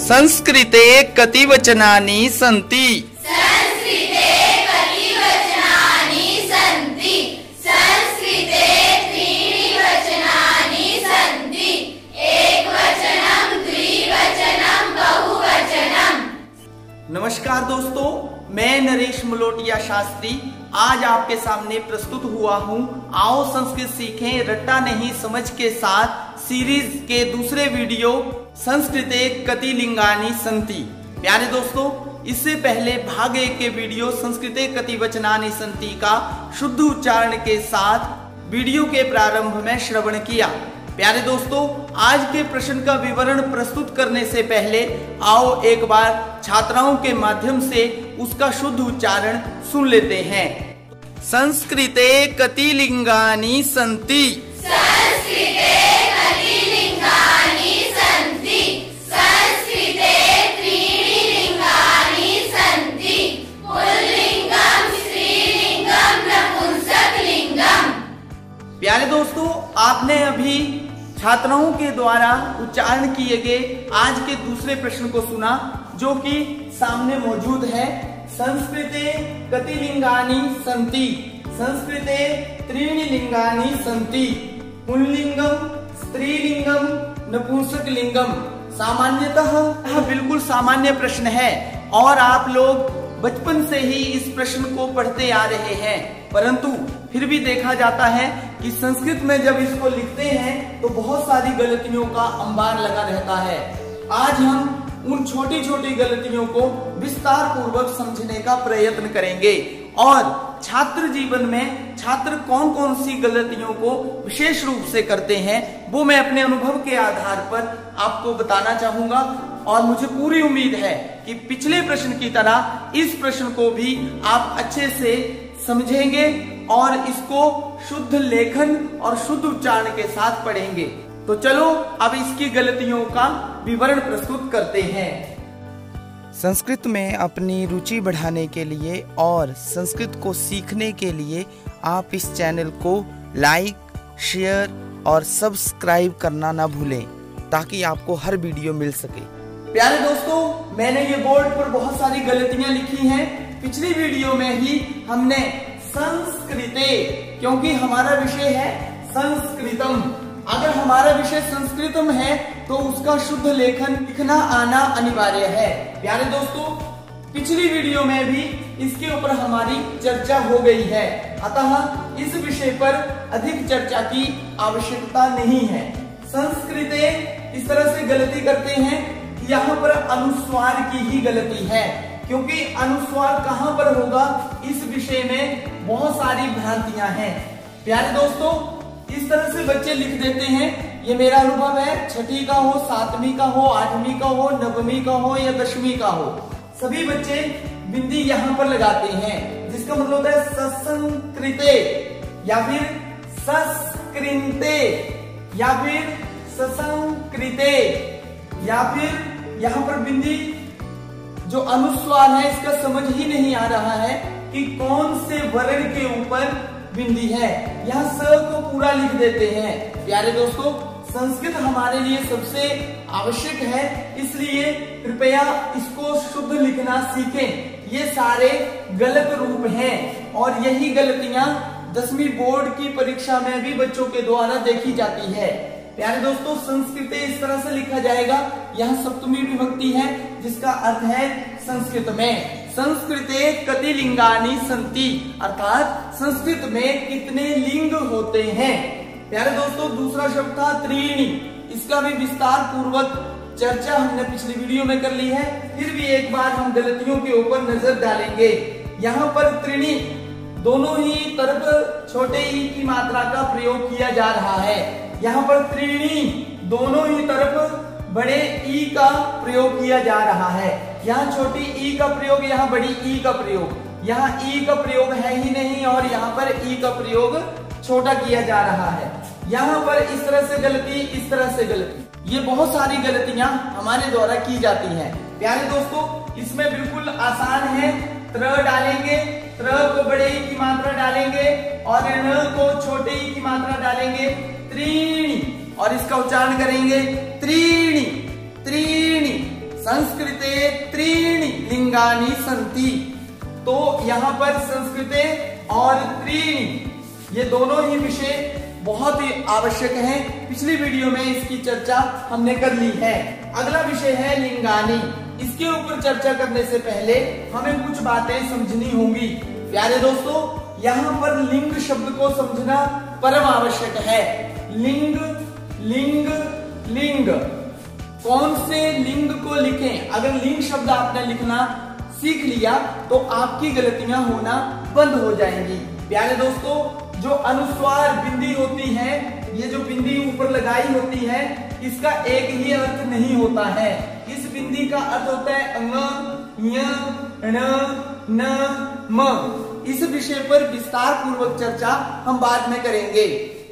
संस्कृते कति वचनानि सन्ति। संस्कृते कति वचनानि सन्ति। संस्कृते त्रीणि वचनानि सन्ति। एकवचनं, द्विवचनं, बहुवचनम्। नमस्कार दोस्तों, मैं नरेश मलोटिया शास्त्री आज आपके सामने प्रस्तुत हुआ हूँ। आओ संस्कृत सीखें रट्टा नहीं समझ के साथ सीरीज के दूसरे वीडियो संस्कृते कति लिंगानि सन्ति। प्यारे दोस्तों, इससे पहले भाग 1 के वीडियो संस्कृते कति वचनानि सन्ति का शुद्ध उच्चारण के साथ वीडियो के प्रारंभ में श्रवण किया। प्यारे दोस्तों, आज के प्रश्न का विवरण प्रस्तुत करने से पहले आओ एक बार छात्राओं के माध्यम से उसका शुद्ध उच्चारण सुन लेते हैं। संस्कृते कति लिंगानि सन्ति। संस्कृते कति लिंगानि सन्ति। संस्कृते त्रीणि लिंगानि सन्ति। पुल्लिंगं, स्त्रीलिंगं, नपुंसकलिंगं। प्यारे दोस्तों, आपने अभी छात्राओं के द्वारा उच्चारण किए गए आज के दूसरे प्रश्न को सुना, जो कि सामने मौजूद है। संस्कृते कति लिंगानि सन्ति। संस्कृते त्रीणि लिंगानि सन्ति। पुल्लिंगम, स्त्रीलिंगम, नपुंसकलिंगम। सामान्यतः यह बिल्कुल सामान्य प्रश्न है और आप लोग बचपन से ही इस प्रश्न को पढ़ते आ रहे हैं, परंतु फिर भी देखा जाता है कि संस्कृत में जब इसको लिखते हैं तो बहुत सारी गलतियों का अंबार लगा रहता है। आज हम उन छोटी छोटी गलतियों को विस्तार पूर्वक समझने का प्रयत्न करेंगे और छात्र जीवन में छात्र कौन कौन सी गलतियों को विशेष रूप से करते हैं वो मैं अपने अनुभव के आधार पर आपको बताना चाहूंगा। और मुझे पूरी उम्मीद है कि पिछले प्रश्न की तरह इस प्रश्न को भी आप अच्छे से समझेंगे और इसको शुद्ध लेखन और शुद्ध उच्चारण के साथ पढ़ेंगे। तो चलो अब इसकी गलतियों का विवरण प्रस्तुत करते हैं। संस्कृत में अपनी रुचि बढ़ाने के लिए और संस्कृत को सीखने के लिए आप इस चैनल को लाइक, शेयर और सब्सक्राइब करना ना भूलें ताकि आपको हर वीडियो मिल सके। प्यारे दोस्तों, मैंने ये बोर्ड पर बहुत सारी गलतियां लिखी हैं। पिछली वीडियो में ही हमने संस्कृते, क्योंकि हमारा विषय है संस्कृतम, अगर हमारा विषय संस्कृतम है तो उसका शुद्ध लेखन लिखना आना अनिवार्य है। प्यारे दोस्तों, पिछली वीडियो में भी इसके ऊपर हमारी चर्चा हो गई है, अतः इस विषय पर अधिक चर्चा की आवश्यकता नहीं है। संस्कृते इस तरह से गलती करते हैं, यहाँ पर अनुस्वार की ही गलती है, क्योंकि अनुस्वार कहाँ पर होगा इस विषय में बहुत सारी भ्रांतियां हैं। प्यारे दोस्तों, इस तरह से बच्चे लिख देते हैं, ये मेरा अनुभव है, 6ठी का हो, 7वीं का हो, 8वीं का हो, 9वीं का हो या 10वीं का हो, सभी बच्चे बिंदी यहाँ पर लगाते हैं, जिसका मतलब होता है ससंकृते या फिर सस्कृते या फिर ससंकृते या फिर यहाँ पर बिंदी जो अनुस्वार है इसका समझ ही नहीं आ रहा है कि कौन से वर्ण के ऊपर बिंदी है। यहाँ स को पूरा लिख देते हैं। प्यारे दोस्तों, संस्कृत हमारे लिए सबसे आवश्यक है, इसलिए कृपया इसको शुद्ध लिखना सीखें। ये सारे गलत रूप हैं और यही गलतियां 10वीं बोर्ड की परीक्षा में भी बच्चों के द्वारा देखी जाती है। प्यारे दोस्तों, संस्कृते इस तरह से लिखा जाएगा, यहाँ सप्तमी विभक्ति है जिसका अर्थ है संस्कृत में। संस्कृते कति लिंगानि सन्ति, अर्थात संस्कृत में कितने लिंग होते हैं। प्यारे दोस्तों, दूसरा शब्द था त्रीणि, इसका भी विस्तार पूर्वक चर्चा हमने पिछली वीडियो में कर ली है, फिर भी एक बार हम गलतियों के ऊपर नजर डालेंगे। यहाँ पर त्रीणि दोनों ही तरफ छोटे ई की मात्रा का प्रयोग किया जा रहा है। यहाँ पर त्रीणि दोनों ही तरफ बड़े ई का प्रयोग किया जा रहा है। यहाँ छोटी ई का प्रयोग, यहाँ बड़ी ई का प्रयोग, यहाँ ई का प्रयोग है ही नहीं और यहाँ पर ई का प्रयोग छोटा किया जा रहा है। यहाँ पर इस तरह से गलती, इस तरह से गलती, ये बहुत सारी गलतियां हमारे द्वारा की जाती हैं। प्यारे दोस्तों, इसमें बिल्कुल आसान है, त्र डालेंगे, त्र को बड़े ई की मात्रा डालेंगे और न को छोटे ई की मात्रा डालेंगे, त्रीणि, और इसका उच्चारण करेंगे त्रीणि त्रीणि। संस्कृते त्रीणि लिंगानि सन्ति। तो यहाँ पर संस्कृते और त्रीणि ये दोनों ही विषय बहुत ही आवश्यक हैं। पिछली वीडियो में इसकी चर्चा हमने कर ली है। अगला विषय है लिंगानि। इसके ऊपर चर्चा करने से पहले हमें कुछ बातें समझनी होंगी। प्यारे दोस्तों, यहाँ पर लिंग शब्द को समझना परम आवश्यक है। लिंग लिंग लिंग, कौन से लिंग को लिखें? अगर लिंग शब्द आपने लिखना सीख लिया तो आपकी गलतियां होना बंद हो जाएंगी। प्यारे दोस्तों, जो अनुस्वार बिंदी होती है, ये जो बिंदी ऊपर लगाई होती है, इसका एक ही अर्थ नहीं होता है। इस बिंदी का अर्थ होता है अंग, य, ण, न, म। इस विषय पर विस्तार पूर्वक चर्चा हम बाद में करेंगे।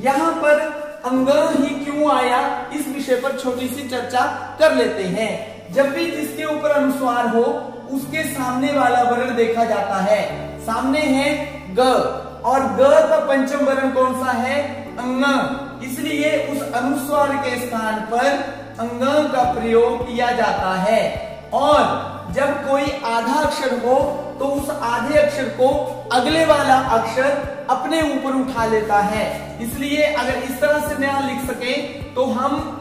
यहाँ पर अंग ही क्यों आया, इस विषय पर छोटी सी चर्चा कर लेते हैं। जब भी जिसके ऊपर अनुस्वार हो उसके सामने वाला वर्ण देखा जाता है। सामने है ग और ग का पंचम वर्ण कौन सा है? अंग। इसलिए उस अनुस्वार के स्थान पर अंग का प्रयोग किया जाता है। और जब कोई आधा अक्षर हो तो उस आधे अक्षर को अगले वाला अक्षर अपने ऊपर उठा लेता है। इसलिए अगर इस तरह से ना लिख सके तो हम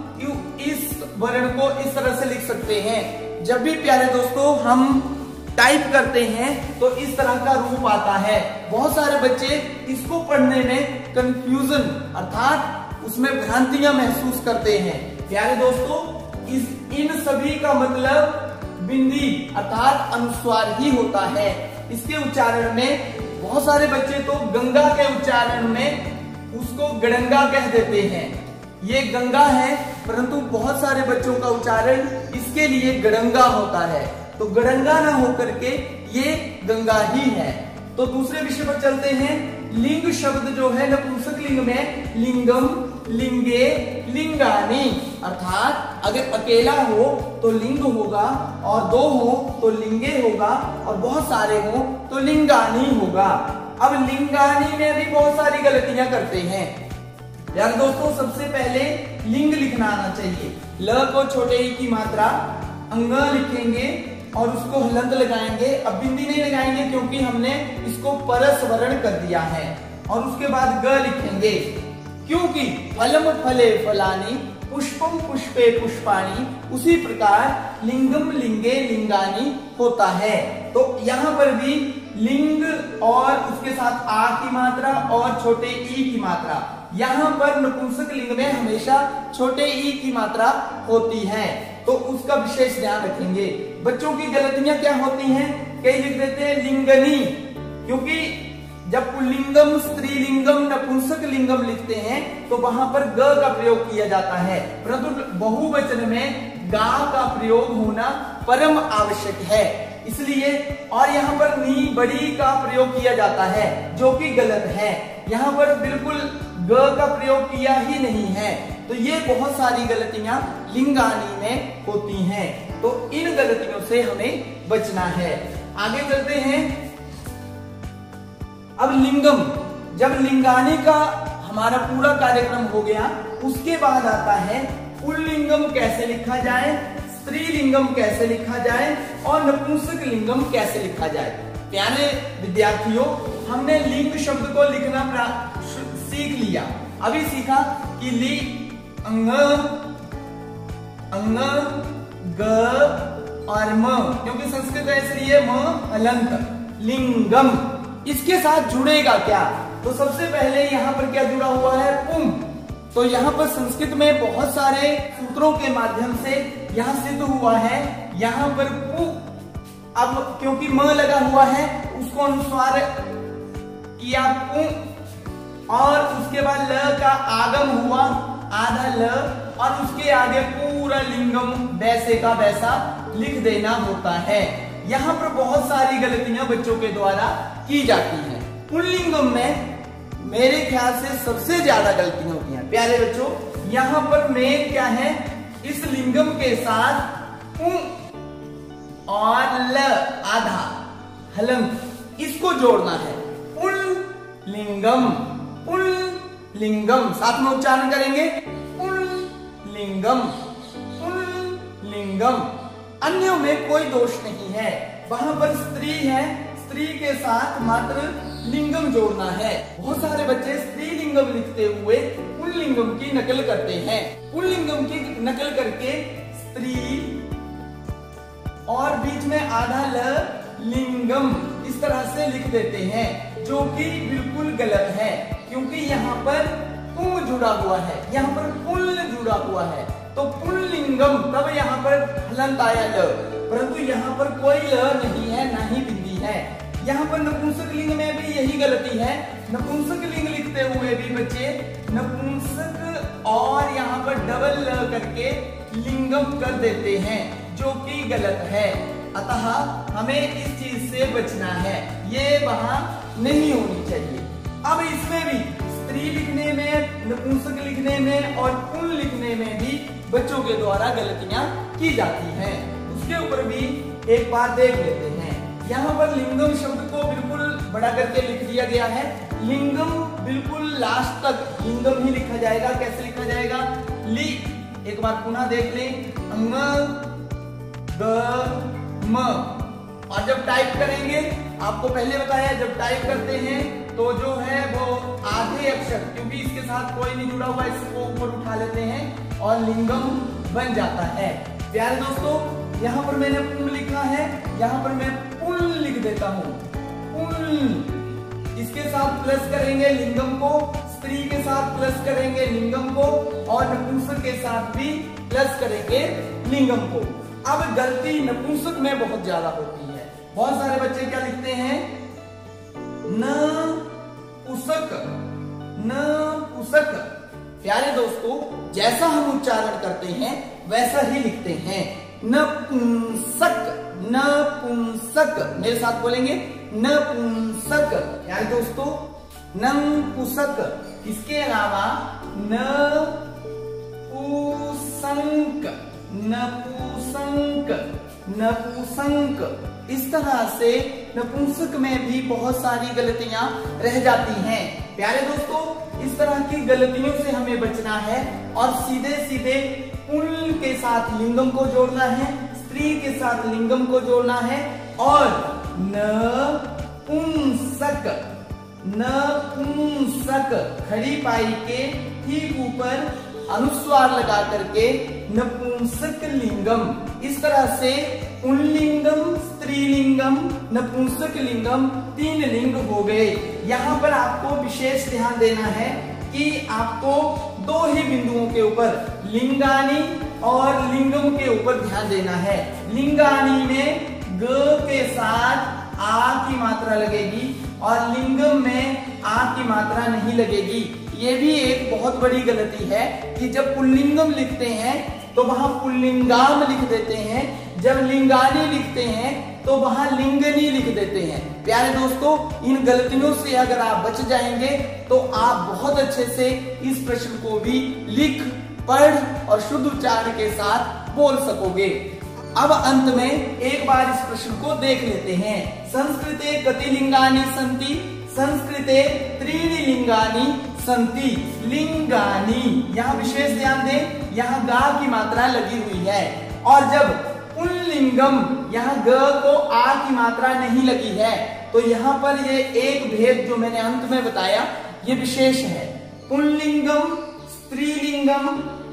इस वर्ण को इस तरह से लिख सकते हैं। जब भी प्यारे दोस्तों हम टाइप करते हैं तो इस तरह का रूप आता है। बहुत सारे बच्चे इसको पढ़ने में कंफ्यूजन अर्थात उसमें भ्रांतियां महसूस करते हैं। प्यारे दोस्तों, इन सभी का मतलब बिंदी अर्थात अनुस्वार ही होता है। इसके उच्चारण में बहुत सारे बच्चे तो गंगा के उच्चारण में उसको गड़ंगा कह देते हैं। ये गंगा है, परंतु बहुत सारे बच्चों का उच्चारण इसके लिए गड़ंगा होता है। तो गड़ंगा ना होकर के ये गंगा ही है। तो दूसरे विषय पर चलते हैं। लिंग शब्द जो है नपुंसक लिंग में लिंगम, लिंगे, लिंगानी, अर्थात अगर अकेला हो तो लिंग होगा और दो हो तो लिंगे होगा और बहुत सारे हो तो लिंगानी होगा। अब लिंगानी में भी बहुत सारी गलतियां करते हैं। यार दोस्तों, सबसे पहले लिंग लिखना आना चाहिए। ल को छोटे ई की मात्रा, अंग लिखेंगे और उसको हलंत लगाएंगे। अब बिंदी नहीं लगाएंगे क्योंकि हमने इसको परस वर्ण कर दिया है। और उसके बाद ग लिखेंगे क्योंकि फलम फले फलानी, पुष्पम पुष्पे पुष्पाणी, उसी प्रकार लिंगम लिंगे लिंगानी होता है। तो यहाँ पर भी लिंग और उसके साथ आ की मात्रा और छोटे ई की मात्रा, यहाँ पर नपुंसक लिंग में हमेशा छोटे ई की मात्रा होती है। तो उसका विशेष ध्यान रखेंगे। बच्चों की गलतियां क्या होती हैं? कई लिख देते हैं लिंगनी, क्योंकि जब पुल्लिंगम, स्त्रीलिंगम, नपुंसक लिंगम लिखते हैं तो वहां पर ग का प्रयोग किया जाता है, परंतु बहुवचन में गा का प्रयोग होना परम आवश्यक है। इसलिए और यहाँ पर नी बड़ी का प्रयोग किया जाता है, जो कि गलत है। यहाँ पर बिल्कुल ग का प्रयोग किया ही नहीं है। तो ये बहुत सारी गलतियां लिंगानी में होती हैं। तो इन गलतियों से हमें बचना है। आगे चलते हैं। अब लिंगम, जब लिंगानी का हमारा पूरा कार्यक्रम हो गया, उसके बाद आता है पुल्लिंगम कैसे लिखा जाए, स्त्रीलिंगम कैसे लिखा जाए और नपुंसक लिंगम कैसे लिखा जाए। प्यारे विद्यार्थियों, हमने लिंग शब्द को लिखना सीख लिया। अभी सीखा कि ली अंग, अंग, ग और म, क्योंकि संस्कृत है इसलिए म हलंत। लिंगम, इसके साथ जुड़ेगा क्या? तो सबसे पहले यहाँ पर क्या जुड़ा हुआ है? पुम। तो यहाँ पर संस्कृत में बहुत सारे सूत्रों के माध्यम से यहाँ सिद्ध हुआ है। यहाँ पर पु, अब क्योंकि म लगा हुआ है उसको अनुस्वार किया पु, और उसके बाद ल का आगम हुआ आधा ल, और उसके आगे पूरा लिंगम वैसे का वैसा लिख देना होता है। यहाँ पर बहुत सारी गलतियां बच्चों के द्वारा की जाती हैं। पुल्लिंगम में मेरे ख्याल से सबसे ज्यादा गलतियां होती हैं। प्यारे बच्चों, यहाँ पर मेन क्या है? इस लिंगम के साथ उ और ल आधा हलंत, इसको जोड़ना है। पुल्लिंगम, पुल्लिंगम, साथ में उच्चारण करेंगे पुल्लिंगम, पुल्लिंगम। अन्यों में कोई दोष नहीं है। वहां पर स्त्री है, स्त्री के साथ मात्र लिंगम जोड़ना है। बहुत सारे बच्चे स्त्रीलिंगम लिखते हुए पुल्लिंगम की नकल करते हैं। पुल्लिंगम की नकल करके स्त्री और बीच में आधा ल लिंगम इस तरह से लिख देते हैं, जो कि बिल्कुल गलत है, क्योंकि यहाँ पर पुं जुड़ा हुआ है, यहाँ पर पुल जुड़ा हुआ है, तो पुल्लिंगम तब यहाँ पर हलंत आया ल, परंतु यहाँ पर कोई ल नहीं है, ना ही बिंदी है। यहाँ पर नपुंसक लिंग में भी यही गलती है। नपुंसक लिंग लिखते हुए भी बच्चे नपुंसक और यहाँ पर डबल ल करके लिंगम कर देते हैं, जो कि गलत है। अतः हमें इस चीज से बचना है, ये वहां नहीं होनी चाहिए। अब इसमें भी स्त्री लिखने में, नपुंसक लिखने में और पुन लिखने में भी बच्चों के द्वारा गलतियां की जाती हैं। उसके ऊपर भी एक बार देख लेते हैं। यहाँ पर लिंगम शब्द को बिल्कुल बड़ा करके लिख दिया गया है। लिंगम बिल्कुल लास्ट तक लिंगम ही लिखा जाएगा। कैसे लिखा जाएगा? ली, एक बार पुनः देख लें, म। और जब टाइप करेंगे, आपको पहले बताया, जब टाइप करते हैं तो जो है वो आधे अक्षर, क्योंकि इसके साथ कोई नहीं जुड़ा हुआ, इसको ऊपर उठा लेते हैं और लिंगम बन जाता है। प्यारे दोस्तों, यहाँ पर मैंने पुल लिखा है, यहाँ पर मैं पुल लिख देता हूँ, पुल। इसके साथ प्लस करेंगे लिंगम को, स्त्री के साथ प्लस करेंगे लिंगम को, और नपुंसक के साथ भी प्लस करेंगे लिंगम को। अब गलती नपुंसक में बहुत ज्यादा होती है। बहुत सारे बच्चे क्या लिखते हैं? न पुसक, न पुसक। प्यारे दोस्तों, जैसा हम उच्चारण करते हैं वैसा ही लिखते हैं। नपुंसक, नपुंसक। मेरे साथ बोलेंगे, नपुंसक। प्यारे दोस्तों, नपुंसक। इसके अलावा नपुसंक, नपुसंक, नपुसंक। इस तरह से नपुंसक में भी बहुत सारी गलतियां रह जाती हैं। प्यारे दोस्तों, इस तरह की गलतियों से हमें बचना है और सीधे सीधे पुल के साथ लिंगम को जोड़ना है, स्त्री के साथ लिंगम को जोड़ना है, और नपुंसक, नपुंसक खड़ी पाई के ठीक ऊपर अनुस्वार लगा करके नपुंसक लिंगम। इस तरह से पुल्लिंगम, स्त्रीलिंगम, नपुंसक लिंगम 3 लिंग हो गए। यहाँ पर आपको विशेष ध्यान देना है कि आपको 2 ही बिंदुओं के ऊपर, लिंगानी और लिंगम के ऊपर ध्यान देना है। लिंगानी में ग के साथ आ की मात्रा लगेगी और लिंगम में आ की मात्रा नहीं लगेगी। ये भी एक बहुत बड़ी गलती है कि जब पुल्लिंगम लिखते हैं तो वहां पुल्लिंगाम लिख देते हैं, जब लिंगानी लिखते हैं तो वहां लिंगनी लिख देते हैं। प्यारे दोस्तों, इन गलतियों से अगर आप बच जाएंगे तो आप बहुत अच्छे से इस प्रश्न को भी लिख, पढ़ और शुद्ध उच्चारण के साथ बोल सकोगे। अब अंत में एक बार इस प्रश्न को देख लेते हैं। संस्कृते कति लिंगानि सन्ति? संस्कृते त्रीणि लिंगानि सन्ति। लिंगानि, यहाँ विशेष ध्यान दें, यहाँ गा की मात्रा लगी हुई है, और जब पुल्लिंगम यहाँ ग को आ की मात्रा नहीं लगी है तो यहाँ पर ये एक भेद जो मैंने अंत में बताया ये विशेष है। पुल्लिंगम, स्त्रीलिंगम,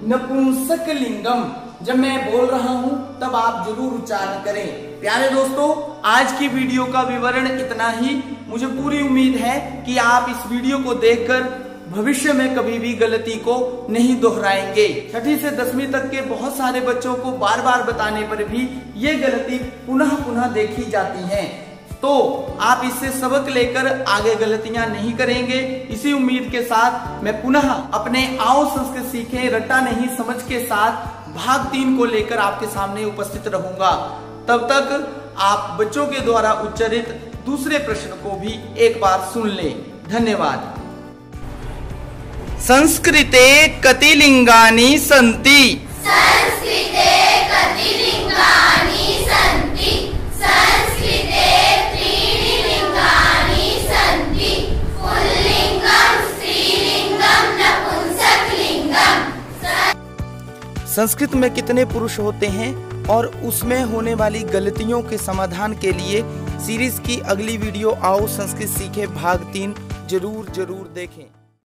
नपुंसक लिंगम जब मैं बोल रहा हूं तब आप जरूर उच्चारण करें। प्यारे दोस्तों, आज की वीडियो का विवरण इतना ही। मुझे पूरी उम्मीद है कि आप इस वीडियो को देखकर भविष्य में कभी भी गलती को नहीं दोहराएंगे। 6ठी से 10वीं तक के बहुत सारे बच्चों को बार बार बताने पर भी ये गलती पुनः पुनः देखी जाती है, तो आप इससे सबक लेकर आगे गलतियां नहीं करेंगे। इसी उम्मीद के साथ मैं पुनः अपने आओ संस्कृत सीखें रट्टा नहीं समझ के साथ भाग 3 को लेकर आपके सामने उपस्थित रहूंगा। तब तक आप बच्चों के द्वारा उच्चारित दूसरे प्रश्न को भी एक बार सुन लें। धन्यवाद। संस्कृते कति लिंगानि सन्ति? संस्कृते कति लिंगानि सन्ति? संस्कृते त्रीणि लिंगानि सन्ति। पुल्लिंगम, स्त्रीलिंगम, नपुंसकलिंगम। संस्कृत में कितने पुरुष होते हैं? और उसमें होने वाली गलतियों के समाधान के लिए सीरीज की अगली वीडियो आओ संस्कृत सीखे भाग 3 जरूर देखें।